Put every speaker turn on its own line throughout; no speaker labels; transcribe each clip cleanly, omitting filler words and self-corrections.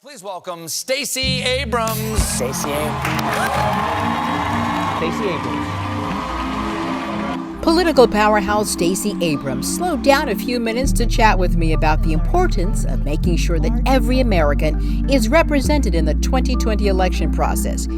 Please welcome Stacey Abrams.
Stacey Abrams.
Political powerhouse Stacey Abrams slowed down a few minutes to chat with me about the importance of making sure that every American is represented in the 2020 election process,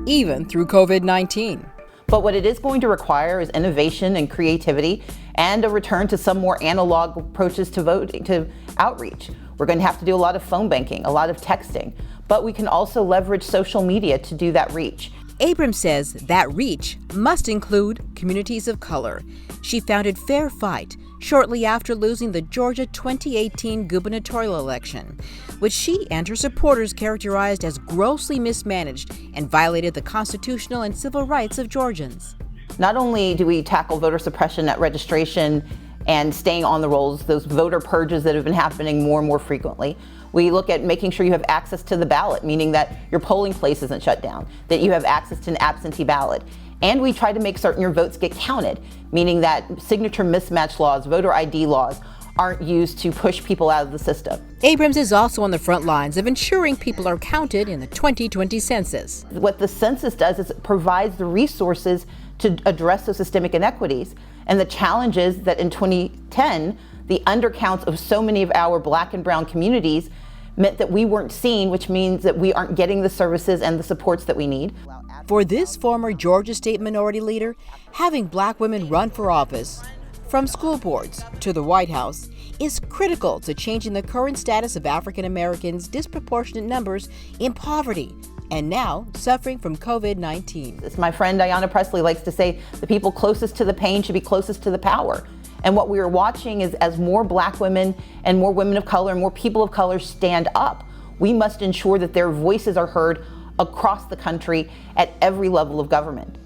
even through COVID-19.
But what it is going to require is innovation and creativity and a return to some more analog approaches to voting, to outreach. We're going to have to do a lot of phone banking, a lot of texting, but we can also leverage social media to do that reach.
Abrams says that reach must include communities of color. She founded Fair Fight shortly after losing the Georgia 2018 gubernatorial election, which she and her supporters characterized as grossly mismanaged and violated the constitutional and civil rights of Georgians.
Not only do we tackle voter suppression at registration and staying on the rolls, those voter purges that have been happening more and more frequently, we look at making sure you have access to the ballot, meaning that your polling place isn't shut down, that you have access to an absentee ballot. And we try to make certain your votes get counted, meaning that signature mismatch laws, voter ID laws, aren't used to push people out of the system.
Abrams is also on the front lines of ensuring people are counted in the 2020 census.
What the census does is it provides the resources to address those systemic inequities and the challenges that in 2010, the undercounts of so many of our Black and brown communities meant that we weren't seen, which means that we aren't getting the services and the supports that we need.
For this former Georgia state minority leader, having Black women run for office, from school boards to the White House, is critical to changing the current status of African Americans' disproportionate numbers in poverty and now suffering from COVID-19.
As my friend Diana Presley likes to say, the people closest to the pain should be closest to the power. And what we are watching is as more Black women and more women of color and more people of color stand up, we must ensure that their voices are heard across the country at every level of government.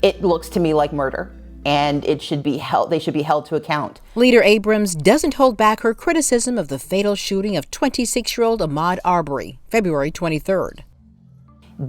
It looks to me like murder, and they should be held to account.
Leader Abrams doesn't hold back her criticism of the fatal shooting of 26-year-old Ahmaud Arbery, February 23rd.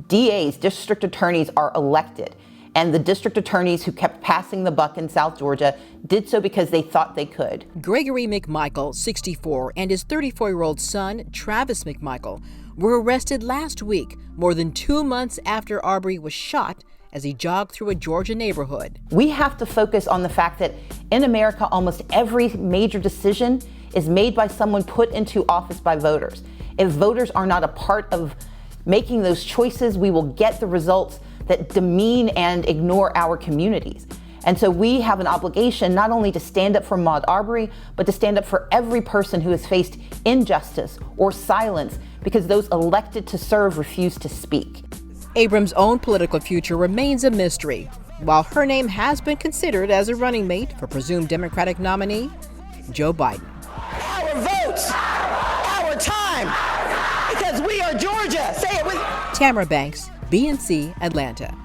DAs, district attorneys, are elected, and the district attorneys who kept passing the buck in South Georgia did so because they thought they could.
Gregory McMichael, 64, and his 34-year-old son, Travis McMichael, were arrested last week, more than 2 months after Arbery was shot as he jogged through a Georgia neighborhood.
We have to focus on the fact that in America, almost every major decision is made by someone put into office by voters. If voters are not a part of making those choices, we will get the results that demean and ignore our communities. And so we have an obligation not only to stand up for Ahmaud Arbery, but to stand up for every person who has faced injustice or silence because those elected to serve refuse to speak.
Abrams' own political future remains a mystery, while her name has been considered as a running mate for presumed Democratic nominee Joe Biden.
Our votes, our time, because we are Georgia. Say it with
Tamara Banks, BNC, Atlanta.